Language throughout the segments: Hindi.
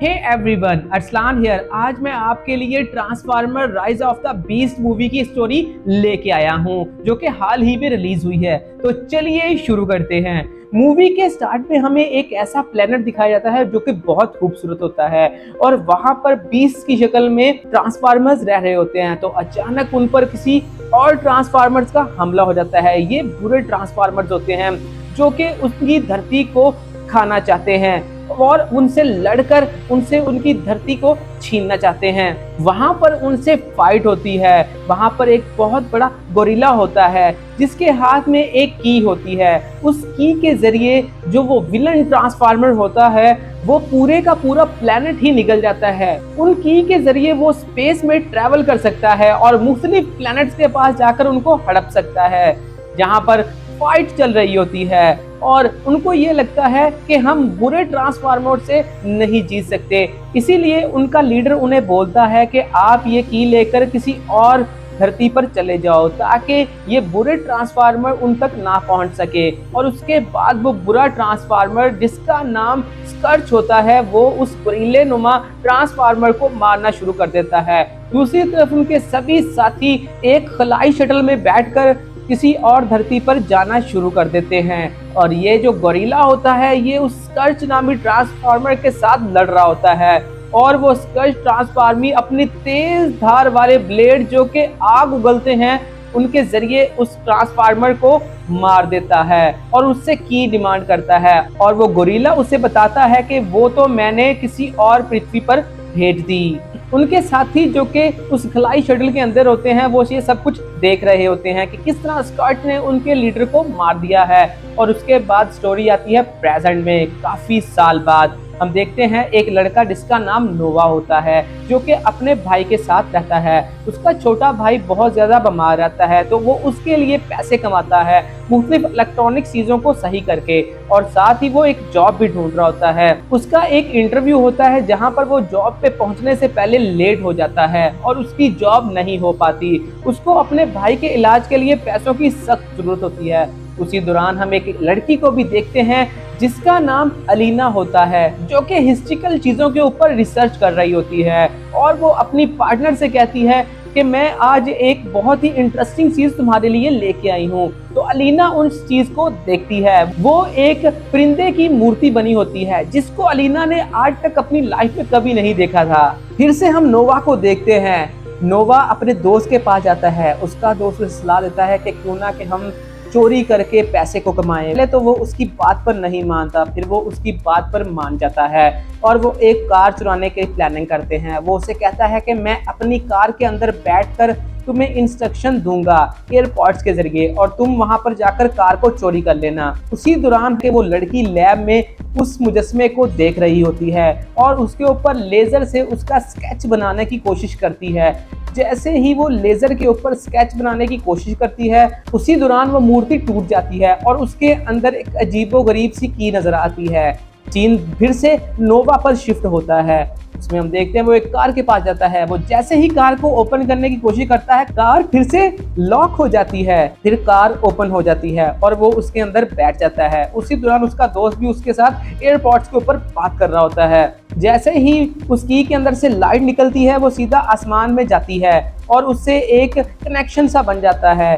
Hey everyone, Arsalan here. आज मैं आपके लिए transformer rise of the beast movie की स्टोरी लेके आया हूँ, जो कि हाल ही में रिलीज हुई है। तो चलिए शुरू करते हैं। मूवी के स्टार्ट में हमें एक ऐसा प्लेनेट दिखाया जाता है जो कि बहुत खूबसूरत होता है और वहां पर बीस्ट की शक्ल में ट्रांसफार्मर्स रह रहे होते हैं। तो अचानक उन पर किसी और ट्रांसफार्मर्स का हमला हो जाता है। ये बुरे ट्रांसफार्मर्स होते हैं जो कि उसकी धरती को खाना चाहते हैं और उनसे लड़कर उनसे उनकी धरती को छीनना चाहते हैं। वहां पर उनसे फाइट होती है। वहां पर एक बहुत बड़ा गोरिल्ला होता है जिसके हाथ में एक की होती है। उस की के जरिए जो वो विलन ट्रांसफार्मर होता है वो पूरे का पूरा प्लेनेट ही निगल जाता है। उन की के जरिए वो स्पेस में ट्रेवल कर सकता है और मुख्तलिफ प्लैनेट्स के पास जाकर उनको हड़प सकता है, जहां पर फाइट चल रही होती है और उनको ये लगता है कि हम बुरे ट्रांसफार्मर से नहीं जीत सकते। इसीलिए उनका लीडर उन्हें बोलता है कि आप ये की लेकर किसी और धरती पर चले जाओ ताकि ये बुरे ट्रांसफार्मर उन तक ना पहुंच सके। और उसके बाद वो बुरा ट्रांसफार्मर जिसका नाम स्कर्च होता है वो उस गोरिल्ले नुमा ट्रांसफार्मर को मारना शुरू कर देता है। दूसरी तरफ उनके सभी साथी एक खलाई शटल में बैठकर किसी और धरती पर जाना शुरू कर देते हैं और ये जो गोरिल्ला होता है ये उस स्कर्च नामी ट्रांसफार्मर के साथ लड़ रहा होता है और वो स्कर्च ट्रांसफार्मर अपनी तेज धार वाले ब्लेड जो कि आग उगलते हैं उनके जरिए उस ट्रांसफार्मर को मार देता है और उससे की डिमांड करता है। और वो गोरिल्ला उसे बताता है कि वो तो मैंने किसी और पृथ्वी पर भेज दी। उनके साथी जो कि उस खलाई शटल के अंदर होते हैं वो ये सब कुछ देख रहे होते हैं कि किस तरह स्कर्ट ने उनके लीडर को मार दिया है। और उसके बाद स्टोरी आती है प्रेजेंट में। काफी साल बाद हम देखते हैं एक लड़का जिसका नाम नोवा होता है जो कि अपने भाई के साथ रहता है। उसका छोटा भाई बहुत ज्यादा बीमार रहता है तो वो उसके लिए पैसे कमाता है मुख्तलिफ इलेक्ट्रॉनिक चीजों को सही करके, और साथ ही वो एक जॉब भी ढूंढ रहा होता है। उसका एक इंटरव्यू होता है जहां पर वो जॉब पे पहुंचने से पहले लेट हो जाता है और उसकी जॉब नहीं हो पाती। उसको अपने भाई के इलाज के लिए पैसों की सख्त जरूरत होती है। उसी दौरान हम एक लड़की को भी देखते हैं जिसका नाम अलीना होता है जो कि हिस्ट्रिकल चीजों के ऊपर रिसर्च कर रही होती है और वो अपनी पार्टनर से कहती है कि मैं आज एक बहुत ही इंटरेस्टिंग चीज तुम्हारे लिए लेके आई हूँ। तो अलीना उस चीज को देखती है। वो एक परिंदे की मूर्ति बनी होती है जिसको अलीना ने आज तक अपनी लाइफ में कभी नहीं देखा था। फिर से हम नोवा को देखते हैं। नोवा अपने दोस्त के पास जाता है। उसका दोस्त उसे सलाह देता है कि क्यों ना कि हम चोरी करके पैसे को कमाएं। पहले तो वो उसकी बात पर नहीं मानता, फिर वो उसकी बात पर मान जाता है और वो एक कार चुराने की प्लानिंग करते हैं। वो उसे कहता है कि मैं अपनी कार के अंदर बैठकर तुम्हें इंस्ट्रक्शन दूंगा एयरपोर्ट्स के जरिए और तुम वहां पर जाकर कार को चोरी कर लेना। उसी दौरान के वो लड़की लैब में उस मुजस्मे को देख रही होती है और उसके ऊपर लेजर से उसका स्केच बनाने की कोशिश करती है। जैसे ही वो लेजर के ऊपर स्केच बनाने की कोशिश करती है उसी दौरान वो मूर्ति टूट जाती है और उसके अंदर एक अजीबोगरीब सी की नजर आती है। सीन फिर से नोवा पर शिफ्ट होता है। उसमें हम देखते हैं वो एक कार के पास जाता है। वो जैसे ही कार को ओपन करने की कोशिश करता है कार फिर से लॉक हो जाती है। फिर कार ओपन हो जाती है और वो उसके अंदर बैठ जाता है। उसी दौरान उसका दोस्त भी उसके साथ एयरपोर्ट्स के ऊपर बात कर रहा होता है। जैसे ही उस की के अंदर से लाइट निकलती है वो सीधा आसमान में जाती है और उससे एक कनेक्शन सा बन जाता है।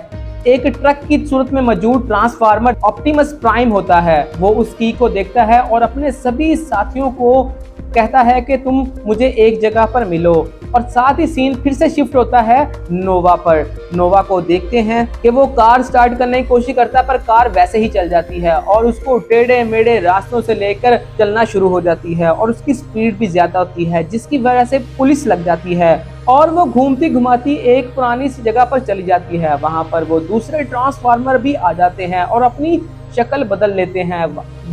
एक ट्रक की सूरत में मौजूद ट्रांसफार्मर ऑप्टिमस प्राइम होता है। वो उस की को देखता है और अपने सभी साथियों को कहता है कि तुम मुझे एक जगह पर मिलो। और साथ ही सीन फिर से शिफ्ट होता है नोवा पर। नोवा को देखते हैं कि वो कार स्टार्ट करने की कोशिश करता है पर कार वैसे ही चल जाती है और उसको टेढ़े मेढ़े रास्तों से लेकर चलना शुरू हो जाती है और उसकी स्पीड भी ज्यादा होती है जिसकी वजह से पुलिस लग जाती है और वो घूमती घुमाती एक पुरानी सी जगह पर चली जाती है। वहां पर वो दूसरे ट्रांसफार्मर भी आ जाते हैं और अपनी शक्ल बदल लेते हैं।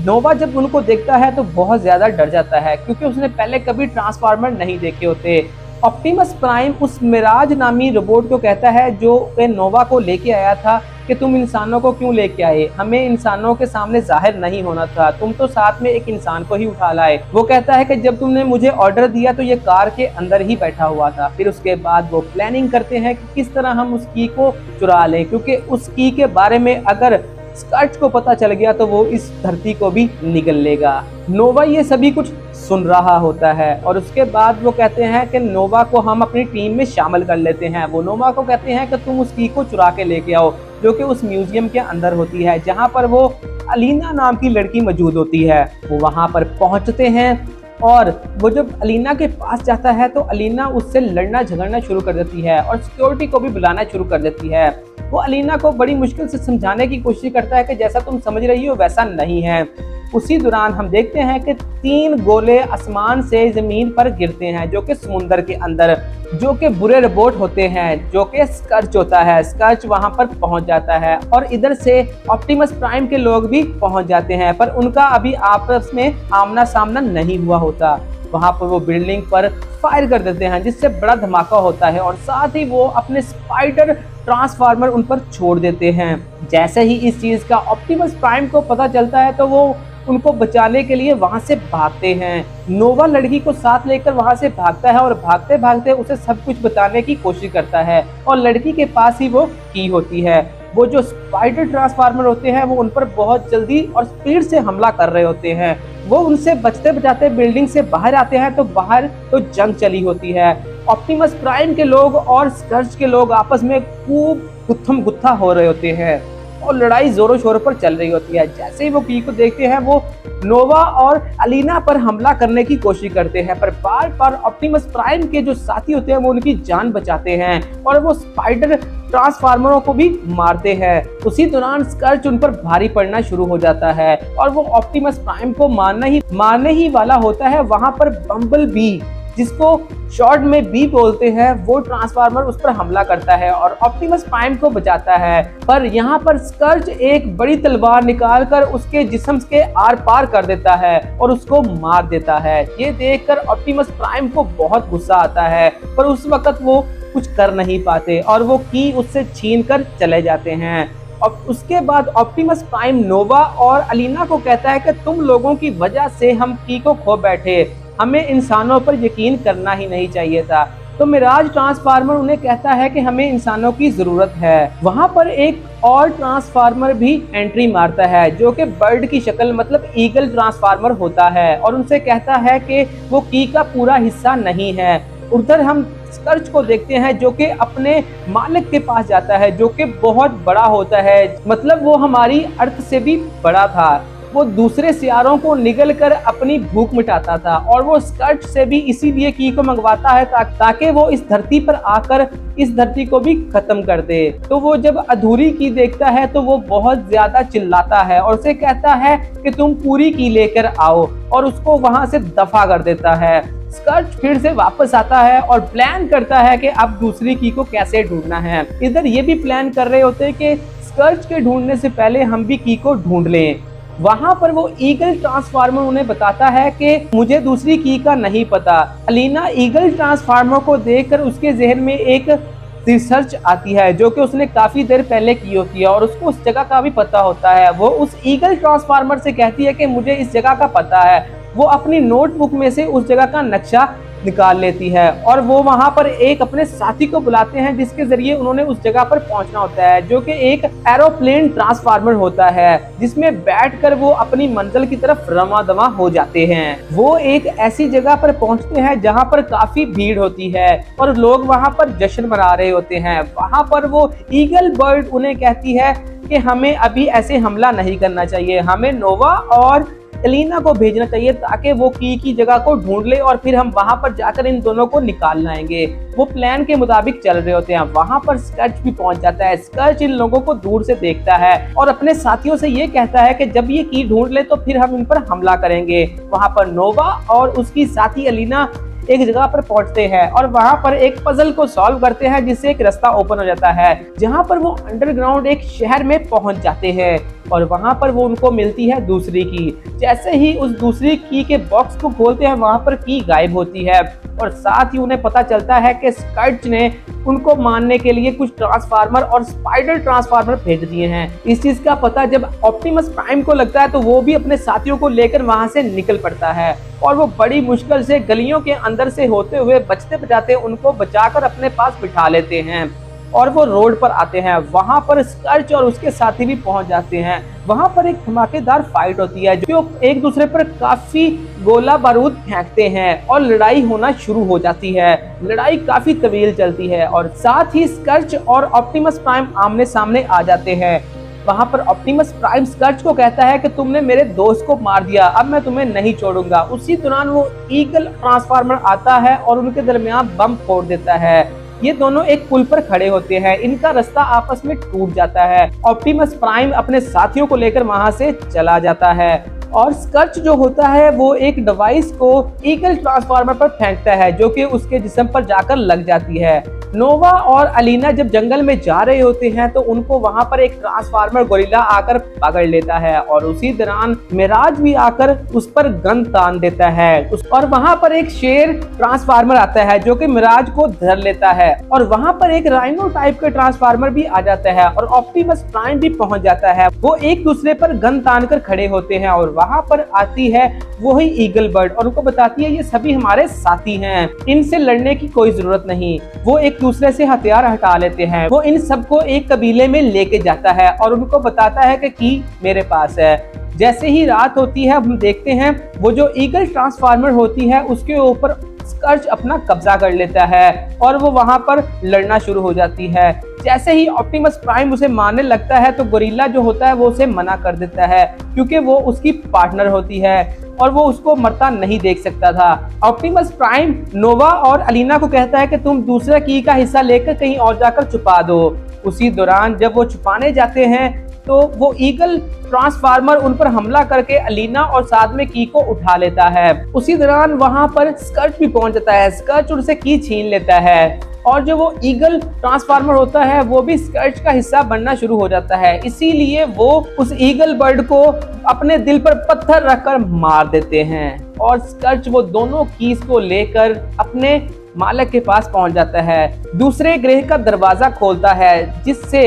नोवा जब उनको देखता है तो बहुत ज्यादा डर जाता है क्योंकि उसने पहले कभी ट्रांसफार्मर नहीं देखे होते। ऑप्टिमस प्राइम उस मिराज नामी रोबोट को कहता है जो नोवा को लेके आया था कि तुम इंसानों को क्यों लेके आए, हमें इंसानों के सामने जाहिर नहीं होना था, तुम तो साथ में एक इंसान को ही उठा लाए। वो कहता है कि जब तुमने मुझे ऑर्डर दिया तो ये कार के अंदर ही बैठा हुआ था। फिर उसके बाद वो प्लानिंग करते हैं कि किस तरह हम उस की को चुरा लें क्योंकि उस की के बारे में अगर स्कर्ट को पता चल गया तो वो इस धरती को भी निगल लेगा। नोवा ये सभी कुछ सुन रहा होता है और उसके बाद वो कहते हैं कि नोवा को हम अपनी टीम में शामिल कर लेते हैं। वो नोवा को कहते हैं कि तुम उस की को चुरा के लेके आओ, जो कि उस म्यूजियम के अंदर होती है जहाँ पर वो अलीना नाम की लड़की मौजूद होती है। वो वहाँ पर पहुँचते हैं और वो जब अलीना के पास जाता है तो अलीना उससे लड़ना झगड़ना शुरू कर देती है और सिक्योरिटी को भी बुलाना शुरू कर देती है। वो अलीना को बड़ी मुश्किल से समझाने की कोशिश करता है कि जैसा तुम समझ रही हो वैसा नहीं है। उसी दौरान हम देखते हैं कि 3 गोले आसमान से जमीन पर गिरते हैं, जो कि समुंदर के अंदर, जो कि बुरे रोबोट होते हैं, जो कि स्कर्च होता है। स्कर्च वहां पर पहुंच जाता है और इधर से ऑप्टिमस प्राइम के लोग भी पहुंच जाते हैं, पर उनका अभी आपस में आमना सामना नहीं हुआ होता। वहां पर वो बिल्डिंग पर फायर कर देते हैं जिससे बड़ा धमाका होता है और साथ ही वो अपने स्पाइडर ट्रांसफार्मर उन पर छोड़ देते हैं। जैसे ही इस चीज का ऑप्टिमस प्राइम को पता चलता है तो वो उनको बचाने के लिए वहां से भागते हैं। नोवा लड़की को साथ लेकर वहां से भागता है और भागते भागते उसे सब कुछ बताने की कोशिश करता है और लड़की के पास ही वो की होती है। वो जो स्पाइडर ट्रांसफार्मर होते हैं वो उन पर बहुत जल्दी और स्पीड से हमला कर रहे होते हैं। वो उनसे बचते बचाते बिल्डिंग से बाहर आते हैं तो बाहर तो जंग चली होती है। ऑप्टिमस प्राइम के लोग और स्कर्च के लोग आपस में खूब गुत्थम गुत्था हो रहे होते हैं और लड़ाई जोरों शोरों पर चल रही होती है। जैसे ही वो की को देखते हैं वो नोवा और अलीना पर हमला करने की कोशिश करते हैं, पर बार बार ऑप्टिमस प्राइम के जो साथी होते हैं वो उनकी जान बचाते हैं और वो स्पाइडर ट्रांसफार्मरों को भी मारते हैं। उसी दौरान स्कर्च उन पर भारी पड़ना शुरू हो जाता है और वो ऑप्टिमस प्राइम को मारने ही वाला होता है। वहां पर बम्बल बी, जिसको शॉर्ट में बी बोलते हैं, वो ट्रांसफार्मर उस पर हमला करता है और ऑप्टिमस प्राइम को बचाता है। पर यहाँ पर स्कर्च एक बड़ी तलवार निकालकर उसके जिस्म के आर पार कर देता है और उसको मार देता है। ये देखकर ऑप्टिमस प्राइम को बहुत गुस्सा आता है, पर उस वक्त वो कुछ कर नहीं पाते और वो की उससे छीन कर चले जाते हैं। और उसके बाद ऑप्टिमस प्राइम नोवा और अलीना को कहता है कि तुम लोगों की वजह से हम की को खो बैठे, हमें इंसानों पर यकीन करना ही नहीं चाहिए था। तो मिराज ट्रांसफार्मर उन्हें कहता है कि हमें इंसानों की जरूरत है। वहां पर एक और ट्रांसफार्मर भी एंट्री मारता है जो कि बर्ड की शक्ल मतलब ईगल ट्रांसफार्मर होता है और उनसे कहता है कि वो की का पूरा हिस्सा नहीं है। उधर हम स्कर्च को देखते हैं जो कि अपने मालिक के पास जाता है, जो कि बहुत बड़ा होता है, मतलब वो हमारी अर्थ से भी बड़ा था। वो दूसरे सियारों को निगल कर अपनी भूख मिटाता था और वो स्कर्च से भी इसीलिए की को मंगवाता है ताकि वो इस धरती पर आकर इस धरती को भी खत्म कर दे। तो वो जब अधूरी की देखता है तो वो बहुत ज्यादा चिल्लाता है और उसे कहता है कि तुम पूरी की लेकर आओ और उसको वहां से दफा कर देता है। स्कर्च फिर से वापस आता है और प्लान करता है कि अब दूसरी की को कैसे ढूंढना है। इधर ये भी प्लान कर रहे होते हैं कि स्कर्च के ढूंढने से पहले हम भी की को ढूंढ लें। वहां पर वो ईगल ट्रांसफार्मर उन्हें बताता है कि मुझे दूसरी की का नहीं पता। अलीना ईगल ट्रांसफार्मर को देखकर उसके जहन में एक रिसर्च आती है जो कि उसने काफी देर पहले की होती है और उसको उस जगह का भी पता होता है। वो उस ईगल ट्रांसफार्मर से कहती है कि मुझे इस जगह का पता है। वो अपनी नोटबुक में से उस जगह का नक्शा निकाल लेती है और वो वहां पर एक अपने साथी को बुलाते हैं जिसके जरिए उन्होंने उस जगह पर पहुंचना होता है, जो कि एक एरोप्लेन ट्रांसफार्मर होता है जिसमें बैठकर वो अपनी मंजिल की तरफ रवाना हो जाते हैं। वो एक ऐसी जगह पर पहुंचते हैं जहां पर काफी भीड़ होती है और लोग वहां पर जश्न मना रहे होते हैं। वहां पर वो ईगल बर्ड उन्हें कहती है कि हमें अभी ऐसे हमला नहीं करना चाहिए, हमें नोवा और अलीना को भेजना चाहिए ताकि वो की जगह को ढूंढ ले और फिर हम वहां पर जाकर इन दोनों को निकाल लाएंगे। वो प्लान के मुताबिक चल रहे होते हैं। वहां पर स्कर्च भी पहुंच जाता है। स्कर्च इन लोगों को दूर से देखता है और अपने साथियों से ये कहता है कि जब ये की ढूंढ ले तो फिर हम इन पर हमला करेंगे। वहां पर नोवा और उसकी साथी अलीना एक जगह पर पहुंचते हैं और वहां पर एक पजल को सॉल्व करते हैं जिससे एक रास्ता ओपन हो जाता है जहां पर वो अंडरग्राउंड एक शहर में पहुंच जाते हैं और वहां पर वो उनको मिलती है दूसरी की। जैसे ही उस दूसरी की के बॉक्स को खोलते हैं वहां पर की गायब होती है और साथ ही उन्हें पता चलता है कि स्कर्च ने उनको मारने के लिए कुछ ट्रांसफार्मर और स्पाइडर ट्रांसफार्मर भेज दिए हैं। इस चीज का पता जब ऑप्टिमस प्राइम को लगता है तो वो भी अपने साथियों को लेकर वहां से निकल पड़ता है और वो बड़ी मुश्किल से गलियों के अंदर से होते हुए बचते बचाते उनको बचाकर अपने पास बिठा लेते हैं। और वो रोड पर आते हैं। वहां पर स्कर्च और उसके साथी भी पहुंच जाते हैं। वहां पर एक धमाकेदार फाइट होती है जो एक दूसरे पर काफी गोला बारूद फेंकते हैं और लड़ाई होना शुरू हो जाती है। लड़ाई काफी तवील चलती है और साथ ही स्कर्च और ऑप्टिमस प्राइम आमने सामने आ जाते हैं। वहां पर ऑप्टिमस प्राइम स्कर्च को कहता है कि तुमने मेरे दोस्त को मार दिया, अब मैं तुम्हें नहीं छोड़ूंगा। उसी दौरान वो ईगल ट्रांसफार्मर आता है और उनके दरमियान बम फोड़ देता है। ये दोनों एक पुल पर खड़े होते हैं, इनका रास्ता आपस में टूट जाता है। ऑप्टिमस प्राइम अपने साथियों को लेकर वहां से चला जाता है और स्कर्च जो होता है वो एक डिवाइस को ईगल ट्रांसफार्मर पर फेंकता है जो कि उसके जिस्म पर जाकर लग जाती है। नोवा और अलीना जब जंगल में जा रहे होते हैं तो उनको वहां पर एक ट्रांसफार्मर गोरिल्ला आकर पकड़ लेता है और उसी दौरान मिराज भी आकर उस पर गन तान देता है। और वहां पर एक शेर ट्रांसफार्मर आता है जो कि मिराज को धर लेता है और वहां पर एक राइनो टाइप का ट्रांसफार्मर भी आ जाता है और ऑप्टिमस प्राइम भी पहुंच जाता है। वो एक दूसरे पर गन तान कर खड़े होते हैं और वहां पर आती है वही ईगल बर्ड और उनको बताती है ये सभी हमारे साथी हैं, इनसे लड़ने की कोई जरूरत नहीं। वो एक दूसरे से हथियार हटा लेते हैं। वो इन सबको एक कबीले में लेके जाता है और उनको बताता है कि की मेरे पास है। जैसे ही रात होती है हम देखते हैं वो जो ईगल ट्रांसफार्मर होती है उसके ऊपर स्कर्च अपना कब्जा कर लेता है और वो वहां पर लड़ना शुरू हो जाती है। जैसे ही ऑप्टिमस प्राइम उसे मारने लगता है तो गोरिल्ला जो होता है वो उसे मना कर देता है क्योंकि वो उसकी पार्टनर होती है और वो उसको मरता नहीं देख सकता था। ऑप्टिमस प्राइम नोवा और अलीना को कहता है कि तुम दूसरा की का हिस्सा लेकर कहीं और जाकर छुपा दो। उसी दौरान जब वो छुपाने जाते हैं तो वो ईगल ट्रांसफार्मर उन पर हमला करके अलीना और साथ में की को उठा लेता है। उसी दौरान वहां पर स्कर्च भी पहुंच जाता है। स्कर्च उनसे की छीन लेता है और जो वो ईगल ट्रांसफार्मर होता है वो भी स्कर्च का हिस्सा बनना शुरू हो जाता है। इसीलिए वो उस ईगल बर्ड को अपने दिल पर पत्थर रखकर मार देते हैं और स्कर्च वो दोनों कीज को लेकर अपने मालिक के पास पहुंच जाता है। दूसरे ग्रह का दरवाजा खोलता है जिससे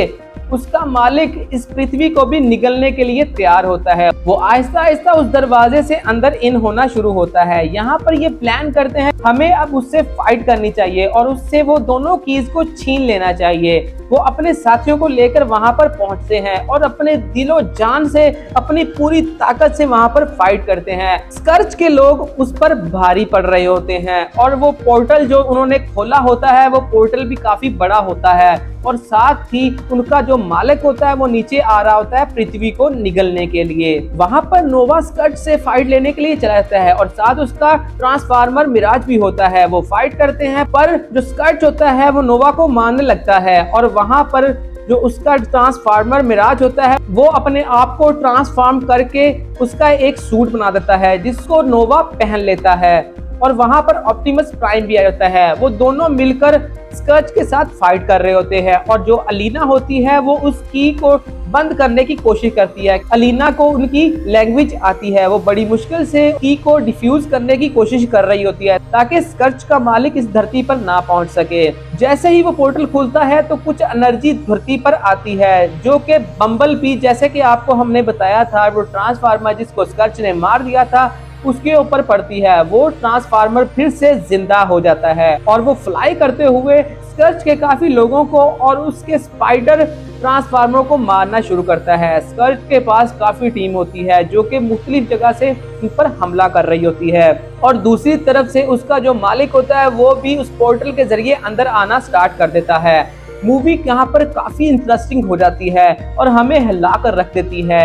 उसका मालिक इस पृथ्वी को भी निगलने के लिए तैयार होता है। वो आहिस्ता आहिस्ता उस दरवाजे से अंदर इन होना शुरू होता है। यहाँ पर ये प्लान करते हैं हमें अब उससे फाइट करनी चाहिए और उससे वो दोनों कीज को छीन लेना चाहिए। वो अपने साथियों को लेकर वहां पर पहुंचते हैं और अपने दिलो जान से अपनी पूरी ताकत से वहां पर फाइट करते हैं। स्कर्च के लोग उस पर भारी पड़ रहे होते हैं और वो पोर्टल जो उन्होंने खोला होता है वो पोर्टल भी काफी बड़ा होता है और साथ ही उनका जो मालिक होता है वो नीचे आ रहा होता है पृथ्वी को निगलने के लिए। वहां पर नोवा स्कर्च से फाइट लेने के लिए चला जाता है और साथ उसका ट्रांसफार्मर मिराज भी होता है। वो फाइट करते हैं पर जो स्कर्च होता है वो नोवा को मारने लगता है और वहां पर जो उसका ट्रांसफार्मर मिराज होता है वो अपने आप को ट्रांसफॉर्म करके उसका एक सूट बना देता है जिसको नोवा पहन लेता है और वहां पर ऑप्टिमस प्राइम भी आ जाता है। वो दोनों मिलकर स्कर्च के साथ फाइट कर रहे होते हैं और जो अलीना होती है वो उस की को बंद करने की कोशिश करती है। अलीना को उनकी लैंग्वेज आती है, वो बड़ी मुश्किल से की को डिफ्यूज करने की कोशिश कर रही होती है ताकि स्कर्च का मालिक इस धरती पर ना पहुंच सके। जैसे ही वो पोर्टल खुलता है तो कुछ एनर्जी धरती पर आती है जो कि बम्बल बी, जैसे कि आपको हमने बताया था, वो ट्रांसफार्मर जिसको स्कर्च ने मार दिया था उसके ऊपर पड़ती है। वो ट्रांसफार्मर फिर से जिंदा हो जाता है और वो फ्लाई करते हुए स्कर्च के काफी लोगों को और उसके स्पाइडर ट्रांसफार्मर को मारना शुरू करता है। स्कर्च के पास काफी टीम होती है जो कि मुख्तलिफ जगह से उन पर हमला कर रही होती है और दूसरी तरफ से उसका जो मालिक होता है वो भी उस पोर्टल के जरिए अंदर आना स्टार्ट कर देता है। मूवी यहाँ पर काफी इंटरेस्टिंग हो जाती है और हमें हिला कर रख देती है।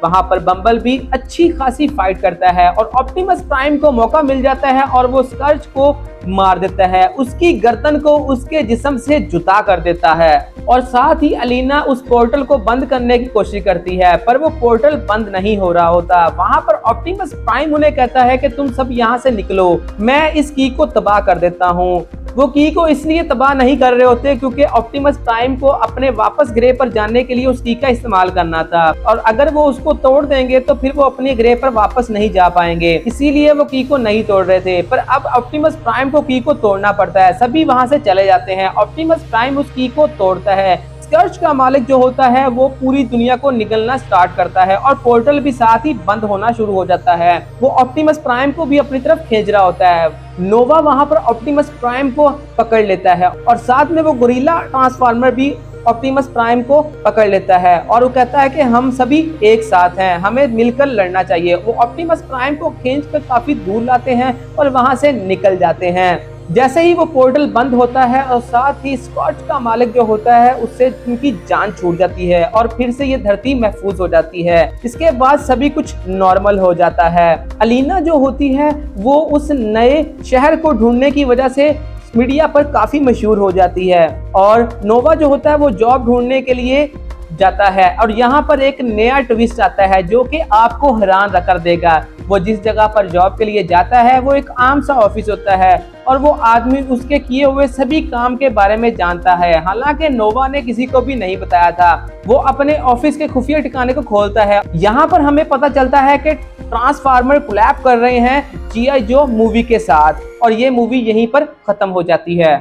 वहां पर बम्बल भी अच्छी खासी फाइट करता है और ऑप्टिमस प्राइम को मौका मिल जाता है और वो स्कर्च को मार देता है, उसकी गर्दन को उसके जिस्म से जुदा कर देता है और साथ ही अलीना उस पोर्टल को बंद करने की कोशिश करती है पर वो पोर्टल बंद नहीं हो रहा होता। वहां पर ऑप्टिमस प्राइम उन्हें कहता है कि तुम सब यहाँ से निकलो, मैं इस की को तबाह कर देता हूँ। वो की को इसलिए तबाह नहीं कर रहे होते क्योंकि ऑप्टिमस प्राइम को अपने वापस ग्रह पर जाने के लिए उस की का इस्तेमाल करना था और अगर वो उसको तोड़ देंगे तो फिर वो अपने ग्रह पर वापस नहीं जा पाएंगे, इसीलिए वो की को नहीं तोड़ रहे थे। पर अब ऑप्टिमस प्राइम को की को तोड़ना पड़ता है। सभी वहां से चले जाते हैं। ऑप्टिमस प्राइम उस की को तोड़ता है। स्कर्च का मालिक जो होता है वो पूरी दुनिया को निगलना स्टार्ट करता है और पोर्टल भी साथ ही बंद होना शुरू हो जाता है। वो ऑप्टिमस प्राइम को भी अपनी तरफ खींच रहा होता है। नोवा वहां पर ऑप्टिमस प्राइम को पकड़ लेता है और साथ में वो गोरिल्ला ट्रांसफार्मर भी ऑप्टिमस प्राइम को पकड़ लेता है और वो कहता है कि हम सभी एक साथ हैं, हमें मिलकर लड़ना चाहिए। वो ऑप्टिमस प्राइम को खींचकर काफी दूर लाते हैं और वहां से निकल जाते हैं। जैसे ही वो पोर्टल बंद होता है और साथ ही स्कॉच का मालिक जो होता है उससे उनकी जान छूट जाती है और फिर से ये धरती महफूज हो जाती है। इसके बाद सभी कुछ नॉर्मल हो जाता है। अलीना जो होती है वो उस नए शहर को ढूंढने की वजह से मीडिया पर काफी मशहूर हो जाती है और नोवा जो होता है वो जॉब ढूंढने के लिए जाता है और यहाँ पर एक नया ट्विस्ट आता है जो कि आपको हैरान कर देगा। वो जिस जगह पर जॉब के लिए जाता है वो एक आम सा ऑफिस होता है और वो आदमी उसके किए हुए सभी काम के बारे में जानता है। हालांकि नोवा ने किसी को भी नहीं बताया था। वो अपने ऑफिस के खुफिया ठिकाने को खोलता है। यहाँ पर हमें पता चलता है कि ट्रांसफार्मर कोलैब कर रहे हैं जी.आई. जो मूवी के साथ और ये मूवी यहीं पर खत्म हो जाती है।